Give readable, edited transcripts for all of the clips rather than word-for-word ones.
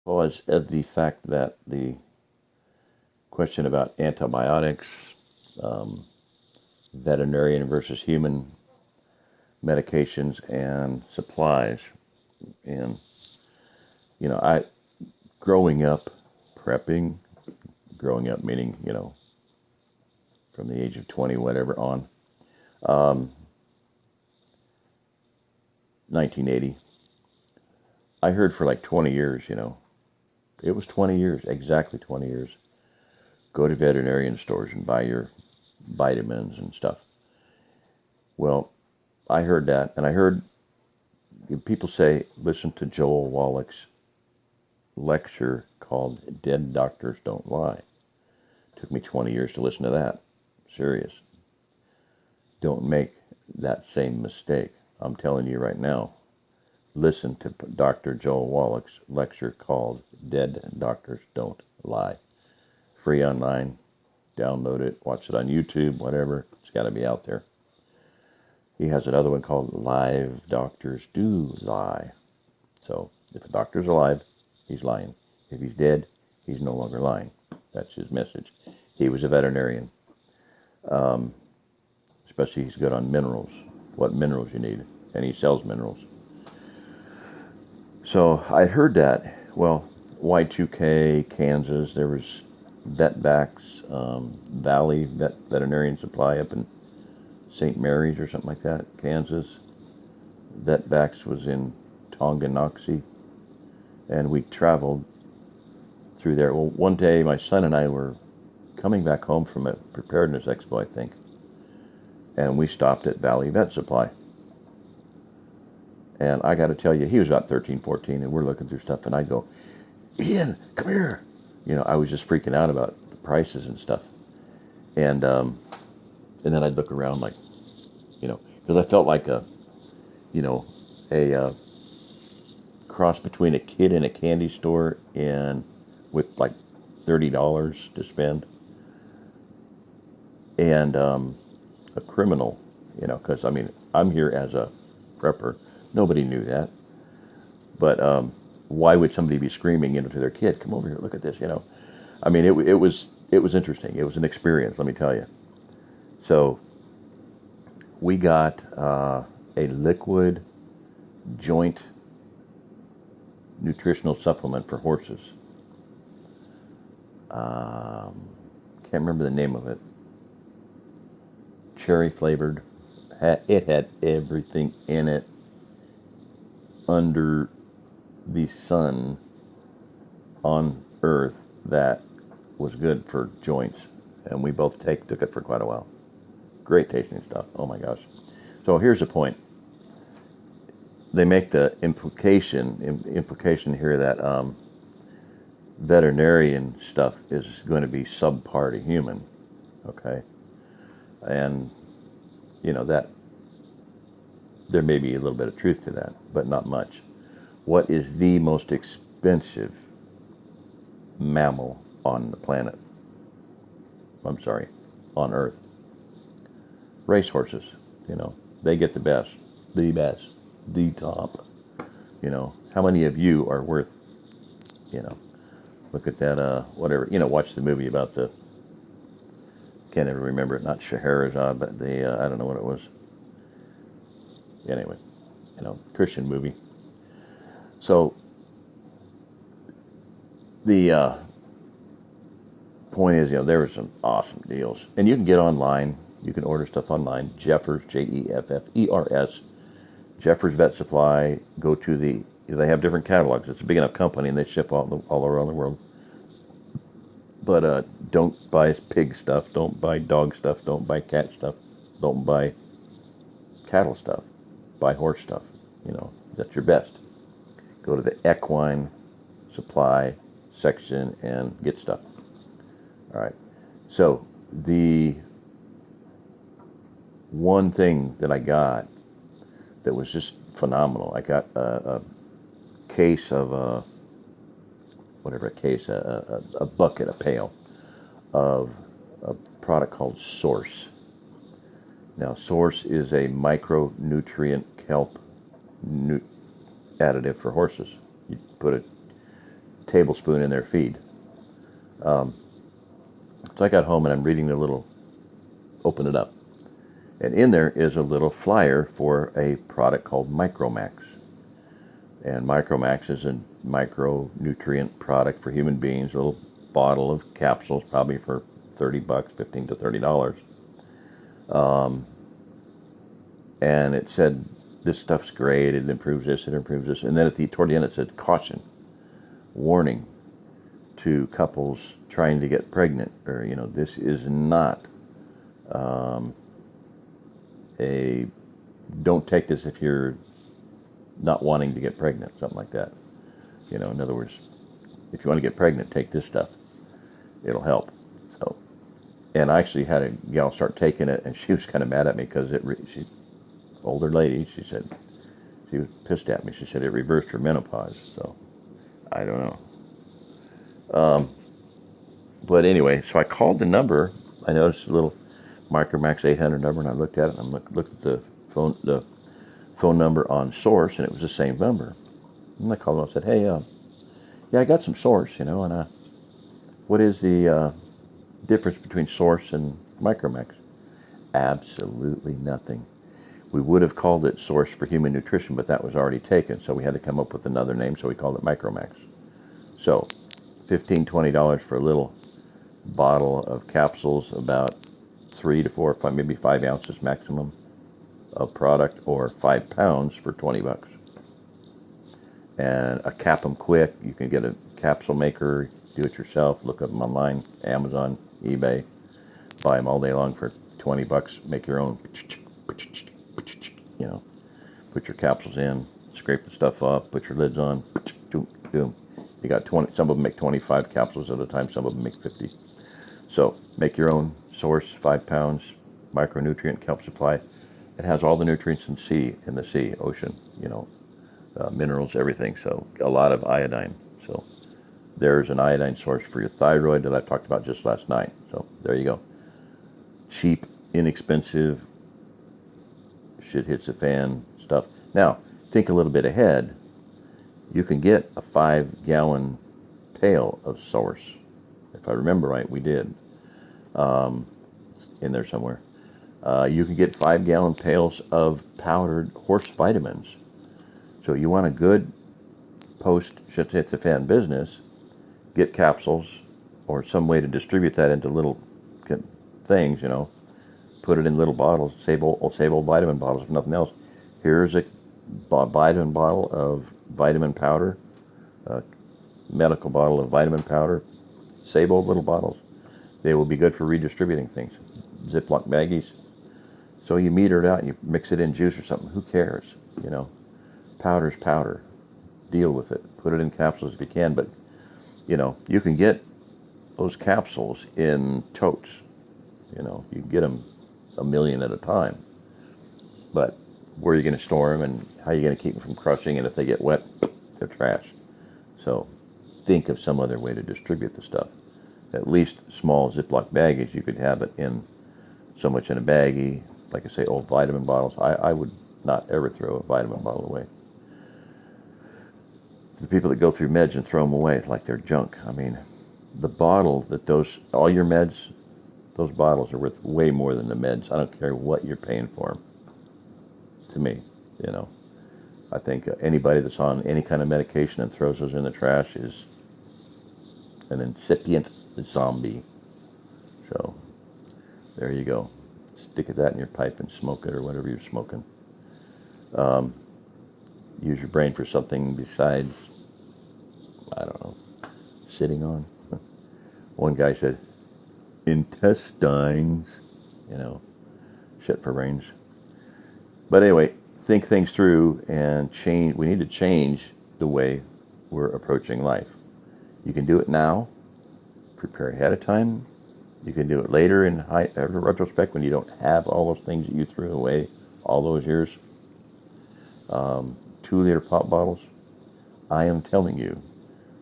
Because of the fact that the question about antibiotics, um, veterinarian versus human medications and supplies. And, I, growing up, prepping, growing up meaning, from the age of 20, whatever, on, um, 1980, I heard for like 20 years, it was 20 years, exactly 20 years. Go to veterinarian stores and buy your vitamins and stuff. Well, I heard that, and I heard people say, listen to Joel Wallach's lecture called Dead Doctors Don't Lie. It took me 20 years to listen to that. Serious. Don't make that same mistake. I'm telling you right now. Listen to Dr. Joel Wallach's lecture called Dead Doctors Don't Lie. Free online. Download it. Watch it on YouTube, whatever. It's got to be out there. He has another one called Live Doctors Do Lie. So if a doctor's alive, he's lying. If he's dead, he's no longer lying. That's his message. He was a veterinarian. Especially he's good on minerals. What minerals you need. And he sells minerals. So I heard that. Well, Y2K, Kansas, there was Vetbacks, Valley Veterinarian Supply up in St. Mary's or something like that, Kansas. Vetbacks was in Tonganoxie, and we traveled through there. Well, one day my son and I were coming back home from a preparedness expo, I think, and we stopped at Valley Vet Supply. And I got to tell you, he was about 13, 14, and we're looking through stuff, and I'd go, Ian, come here. I was just freaking out about the prices and stuff. And then I'd look around like, because I felt like a cross between a kid in a candy store and with like $30 to spend, and a criminal, because I'm here as a prepper. Nobody knew that, but why would somebody be screaming, to their kid, "Come over here, look at this"? It was interesting. It was an experience, let me tell you. So we got a liquid joint nutritional supplement for horses. Can't remember the name of it. Cherry flavored. It had everything in it under the sun on earth that was good for joints. And we both took it for quite a while. Great tasting stuff. Oh my gosh. So here's the point. They make the implication here that veterinarian stuff is going to be subpar to human. Okay. And, that there may be a little bit of truth to that, but not much. What is the most expensive mammal on the planet? I'm sorry, on Earth. Racehorses. They get the best, the top. How many of you are worth, look at that, whatever, watch the movie about the, can't ever remember it, not Scheherazade, but the, I don't know what it was. Anyway, Christian movie. So the point is, there were some awesome deals, and you can get online. You can order stuff online. Jeffers, Jeffers, Jeffers Vet Supply. Go to they have different catalogs. It's a big enough company, and they ship all around the world. But don't buy pig stuff. Don't buy dog stuff. Don't buy cat stuff. Don't buy cattle stuff. Buy horse stuff. That's your best. Go to the equine supply section and get stuff. All right. So the one thing that I got that was just phenomenal, I got a case of a bucket, a pail of a product called Source. Now, Source is a micronutrient kelp additive for horses. You put a tablespoon in their feed. So I got home and I'm reading the little, open it up. And in there is a little flyer for a product called Micromax. And Micromax is a micronutrient product for human beings, a little bottle of capsules, probably for $30, $15 to $30. And it said, this stuff's great, it improves this, it improves this. And then toward the end it said, caution, warning to couples trying to get pregnant. Or, this is not don't take this if you're not wanting to get pregnant, something like that. In other words, if you want to get pregnant, take this stuff. It'll help. So, and I actually had a gal start taking it, and she was kind of mad at me because she, older lady, she said, she was pissed at me. She said it reversed her menopause. So, I don't know. But anyway, so I called the number. I noticed a little Micromax 800 number, and I looked at it, and I looked at the phone number on Source, and it was the same number. And I called them and said, hey, yeah, I got some Source, and what is the difference between Source and Micromax? Absolutely nothing. We would have called it Source for Human Nutrition, but that was already taken, so we had to come up with another name, so we called it Micromax. So, $15, $20 for a little bottle of capsules, about 3 to 4, 5, maybe 5 ounces maximum of product, or 5 pounds for $20. And a cap 'em quick. You can get a capsule maker, do it yourself, look up them online, Amazon, eBay, buy them all day long for $20, make your own, put your capsules in, scrape the stuff off, put your lids on, boom. You got 20, some of them make 25 capsules at a time, some of them make 50. So make your own Source, 5 pounds, micronutrient kelp supply. It has all the nutrients in the sea, ocean, minerals, everything. So a lot of iodine. So there's an iodine source for your thyroid that I talked about just last night. So there you go. Cheap, inexpensive, shit hits the fan stuff. Now, think a little bit ahead. You can get a 5-gallon pail of Source. If I remember right, we did. In there somewhere. You can get 5-gallon pails of powdered horse vitamins. So you want a good post shit hit the fan business, get capsules or some way to distribute that into little things, put it in little bottles, save old vitamin bottles if nothing else. Here's a vitamin bottle of vitamin powder, a medical bottle of vitamin powder, save old little bottles. They will be good for redistributing things. Ziploc baggies. So you meter it out and you mix it in juice or something. Who cares? Powder's powder. Deal with it. Put it in capsules if you can. But, you can get those capsules in totes. You can get them 1 million at a time. But where are you going to store them and how are you going to keep them from crushing? And if they get wet, they're trash. So think of some other way to distribute the stuff. At least small Ziploc baggies, you could have it in so much in a baggie. Like I say, old vitamin bottles. I would not ever throw a vitamin bottle away. The people that go through meds and throw them away like they're junk. I mean, the bottle that all your meds, those bottles are worth way more than the meds. I don't care what you're paying for them. To me, I think anybody that's on any kind of medication and throws those in the trash is an incipient zombie. So there you go. Stick that in your pipe and smoke it or whatever you're smoking. Use your brain for something besides, I don't know, sitting on. One guy said, intestines, shit for brains. But anyway, think things through and change. We need to change the way we're approaching life. You can do it now. Prepare ahead of time. You can do it later in retrospect when you don't have all those things that you threw away all those years. 2-liter pop bottles. I am telling you,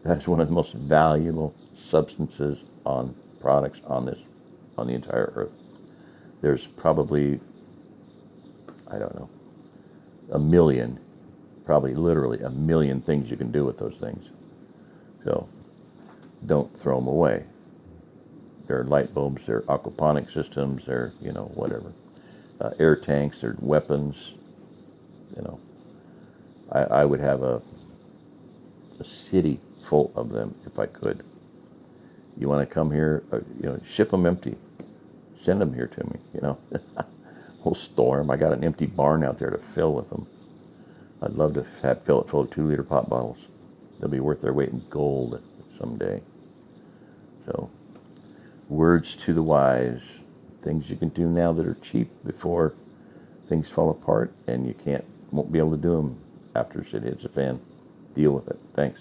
that is one of the most valuable substances on products on the entire earth. There's probably, I don't know, 1 million, probably literally 1 million things you can do with those things. So don't throw them away. They're light bulbs, they're aquaponic systems, they're, whatever. Air tanks, they're weapons, I would have a city full of them if I could. You want to come here, ship them empty. Send them here to me, We'll store them. I got an empty barn out there to fill with them. I'd love to fill it full of 2-liter pop bottles. They'll be worth their weight in gold someday. So, words to the wise. Things you can do now that are cheap before things fall apart, and won't be able to do them after shit hits the fan. Deal with it. Thanks.